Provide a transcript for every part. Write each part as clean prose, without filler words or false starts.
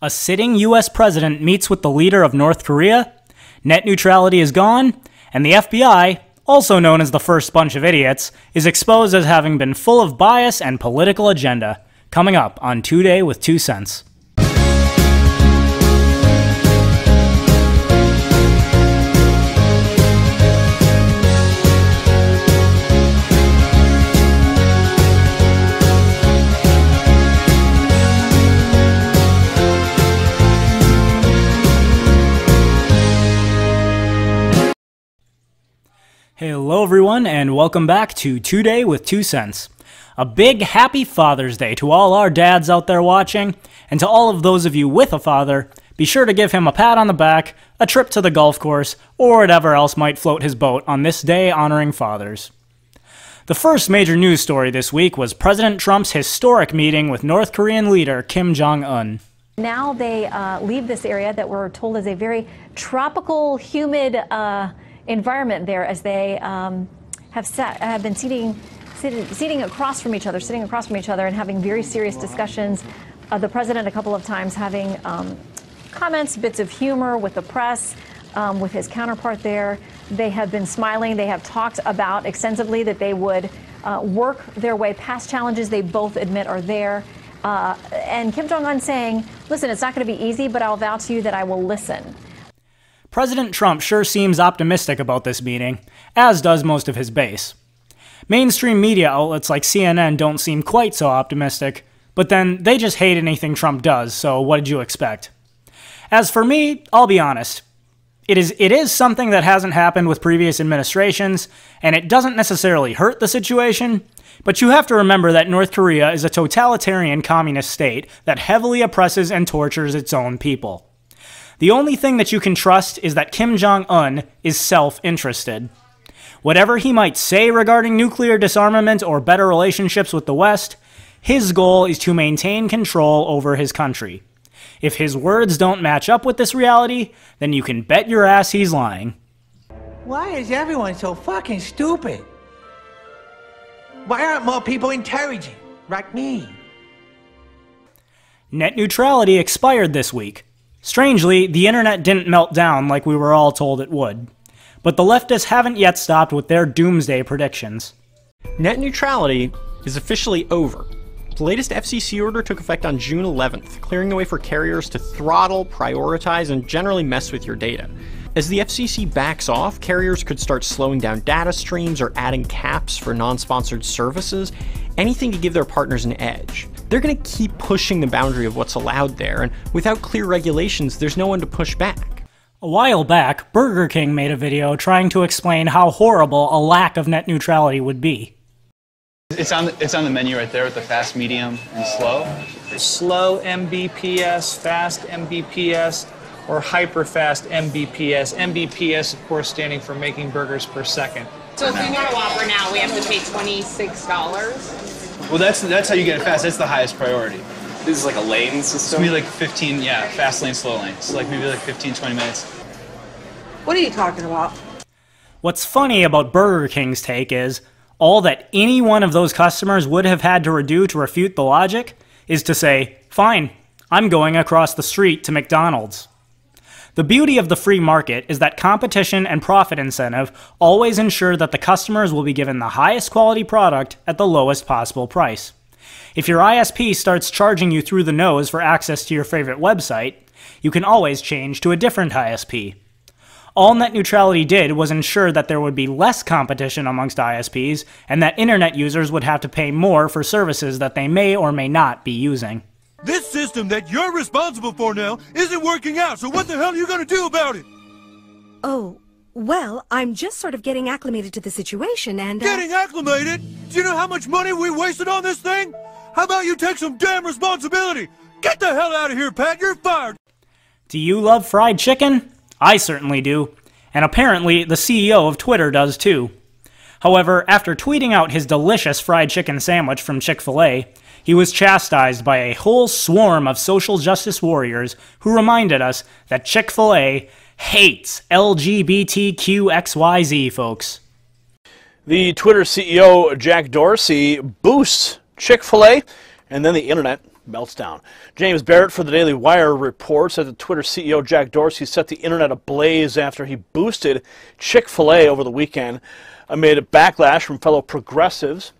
A sitting U.S. president meets with the leader of North Korea, net neutrality is gone, and the FBI, also known as the first bunch of idiots, is exposed as having been full of bias and political agenda. Coming up on Today with 2 cents. Hello everyone, and welcome back to Today with 2 cents. A big happy Father's Day to all our dads out there watching, and to all of those of you with a father, be sure to give him a pat on the back, a trip to the golf course, or whatever else might float his boat on this day honoring fathers. The first major news story this week was President Trump's historic meeting with North Korean leader Kim Jong-un. Now they leave this area that we're told is a very tropical, humid environment there, as they have been sitting across from each other, and having very serious discussions. The president a couple of times having comments, bits of humor with the press, with his counterpart there. They have been smiling. They have talked about extensively that they would work their way past challenges they both admit are there. And Kim Jong-un saying, listen, it's not going to be easy, but I'll vow to you that I will listen. President Trump sure seems optimistic about this meeting, as does most of his base. Mainstream media outlets like CNN don't seem quite so optimistic, but then they just hate anything Trump does, so what did you expect? As for me, I'll be honest. It is something that hasn't happened with previous administrations, and it doesn't necessarily hurt the situation, but you have to remember that North Korea is a totalitarian communist state that heavily oppresses and tortures its own people. The only thing that you can trust is that Kim Jong-un is self-interested. Whatever he might say regarding nuclear disarmament or better relationships with the West, his goal is to maintain control over his country. If his words don't match up with this reality, then you can bet your ass he's lying. Why is everyone so fucking stupid? Why aren't more people intelligent, like me? Net neutrality expired this week. Strangely, the internet didn't melt down like we were all told it would. But the leftists haven't yet stopped with their doomsday predictions. Net neutrality is officially over. The latest FCC order took effect on June 11th, clearing the way for carriers to throttle, prioritize, and generally mess with your data. As the FCC backs off, carriers could start slowing down data streams or adding caps for non-sponsored services, anything to give their partners an edge. They're going to keep pushing the boundary of what's allowed there, and without clear regulations, there's no one to push back. A while back, Burger King made a video trying to explain how horrible a lack of net neutrality would be. It's on the menu right there with the fast, medium, and slow. Slow Mbps, fast Mbps, or hyper-fast Mbps. Mbps, of course, standing for making burgers per second. So if we want a Whopper now, we have to pay $26? Well, that's how you get it fast. That's the highest priority. This is like a lane system? It's gonna be like 15, yeah, fast lane, slow lane. So like maybe like 15, 20 minutes. What are you talking about? What's funny about Burger King's take is, all that any one of those customers would have had to do to refute the logic is to say, fine, I'm going across the street to McDonald's. The beauty of the free market is that competition and profit incentive always ensure that the customers will be given the highest quality product at the lowest possible price. If your ISP starts charging you through the nose for access to your favorite website, you can always change to a different ISP. All net neutrality did was ensure that there would be less competition amongst ISPs, and that internet users would have to pay more for services that they may or may not be using. This system that you're responsible for now isn't working out, so what the hell are you gonna do about it? Oh, well, I'm just sort of getting acclimated to the situation and... Getting acclimated? Do you know how much money we wasted on this thing? How about you take some damn responsibility? Get the hell out of here, Pat, you're fired! Do you love fried chicken? I certainly do. And apparently, the CEO of Twitter does too. However, after tweeting out his delicious fried chicken sandwich from Chick-fil-A, he was chastised by a whole swarm of social justice warriors who reminded us that Chick-fil-A hates LGBTQXYZ, folks. The Twitter CEO, Jack Dorsey, boosts Chick-fil-A, and then the internet melts down. James Barrett for the Daily Wire reports that the Twitter CEO Jack Dorsey set the internet ablaze after he boosted Chick-fil-A over the weekend amid a backlash from fellow progressives.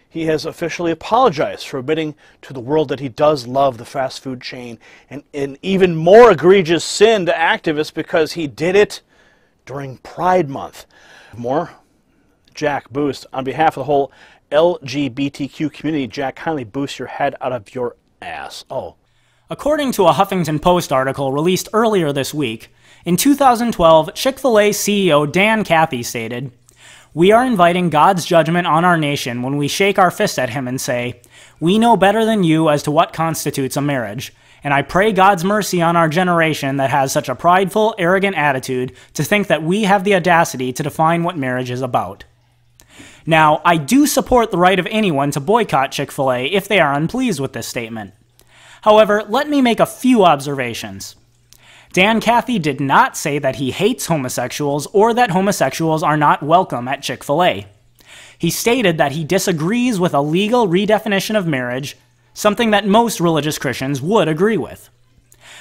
He has officially apologized for admitting to the world that he does love the fast food chain, and an even more egregious sin to activists because he did it during Pride Month. More, Jack boost. On behalf of the whole LGBTQ community, Jack, kindly boost your head out of your ass. Oh. According to a Huffington Post article released earlier this week, in 2012, Chick-fil-A CEO Dan Cathy stated, "We are inviting God's judgment on our nation when we shake our fist at him and say, 'We know better than you as to what constitutes a marriage,' and I pray God's mercy on our generation that has such a prideful, arrogant attitude to think that we have the audacity to define what marriage is about." Now, I do support the right of anyone to boycott Chick-fil-A if they are unpleased with this statement. However, let me make a few observations. Dan Cathy did not say that he hates homosexuals or that homosexuals are not welcome at Chick-fil-A. He stated that he disagrees with a legal redefinition of marriage, something that most religious Christians would agree with.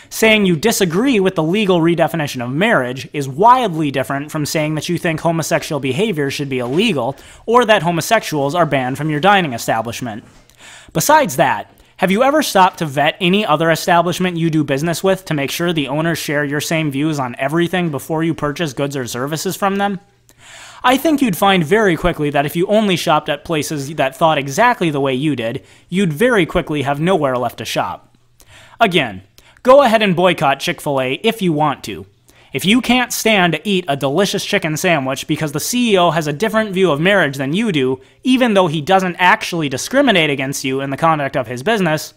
Saying you disagree with the legal redefinition of marriage is wildly different from saying that you think homosexual behavior should be illegal or that homosexuals are banned from your dining establishment. Besides that, have you ever stopped to vet any other establishment you do business with to make sure the owners share your same views on everything before you purchase goods or services from them? I think you'd find very quickly that if you only shopped at places that thought exactly the way you did, you'd very quickly have nowhere left to shop. Again, go ahead and boycott Chick-fil-A if you want to. If you can't stand to eat a delicious chicken sandwich because the CEO has a different view of marriage than you do, even though he doesn't actually discriminate against you in the conduct of his business,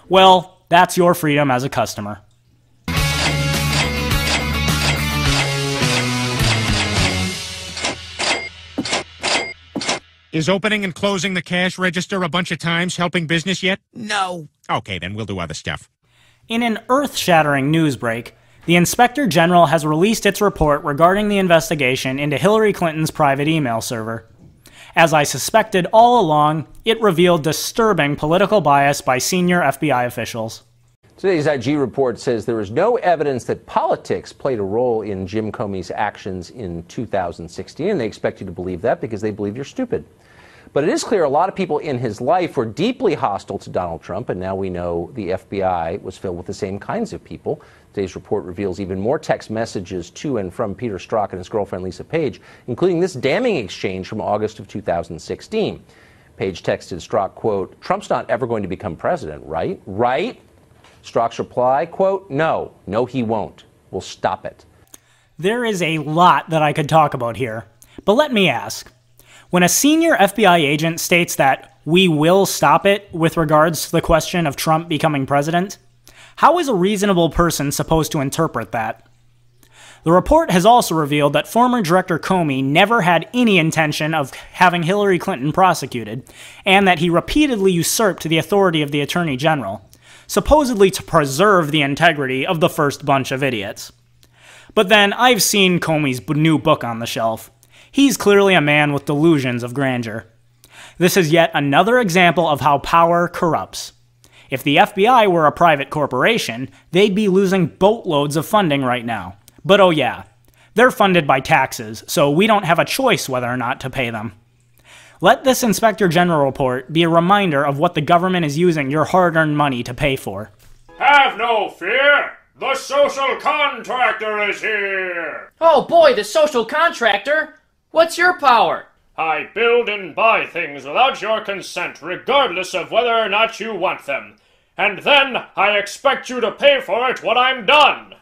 well, that's your freedom as a customer. Is opening and closing the cash register a bunch of times helping business yet? No. Okay, then we'll do other stuff. In an earth-shattering news break, the Inspector General has released its report regarding the investigation into Hillary Clinton's private email server. As I suspected all along, it revealed disturbing political bias by senior FBI officials. Today's IG report says there is no evidence that politics played a role in Jim Comey's actions in 2016, and they expect you to believe that because they believe you're stupid. But it is clear a lot of people in his life were deeply hostile to Donald Trump, and now we know the FBI was filled with the same kinds of people. Today's report reveals even more text messages to and from Peter Strzok and his girlfriend Lisa Page, including this damning exchange from August of 2016. Page texted Strzok, quote, "Trump's not ever going to become president, right? Right?" Strzok's reply, quote, "No, he won't. We'll stop it." There is a lot that I could talk about here, but let me ask. When a senior FBI agent states that we will stop it with regards to the question of Trump becoming president, how is a reasonable person supposed to interpret that? The report has also revealed that former Director Comey never had any intention of having Hillary Clinton prosecuted, and that he repeatedly usurped the authority of the Attorney General, supposedly to preserve the integrity of the first bunch of idiots. But then I've seen Comey's new book on the shelf. He's clearly a man with delusions of grandeur. This is yet another example of how power corrupts. If the FBI were a private corporation, they'd be losing boatloads of funding right now. But oh yeah, they're funded by taxes, so we don't have a choice whether or not to pay them. Let this Inspector General report be a reminder of what the government is using your hard-earned money to pay for. Have no fear! The social contractor is here! Oh boy, the social contractor? What's your power? I build and buy things without your consent, regardless of whether or not you want them. And then I expect you to pay for it when I'm done!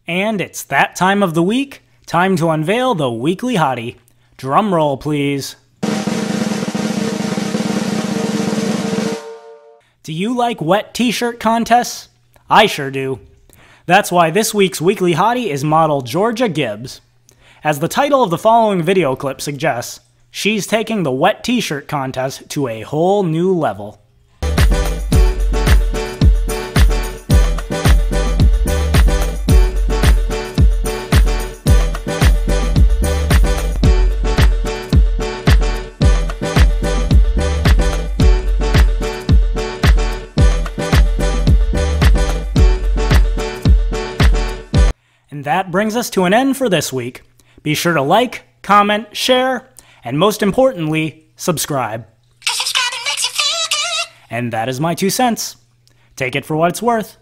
And it's that time of the week. Time to unveil the weekly hottie. Drum roll, please. Do you like wet t-shirt contests? I sure do. That's why this week's weekly hottie is model Georgia Gibbs. As the title of the following video clip suggests, she's taking the wet t-shirt contest to a whole new level. that brings us to an end for this week. Be sure to like, comment, share, and most importantly, subscribe. And that is my 2 cents. Take it for what it's worth.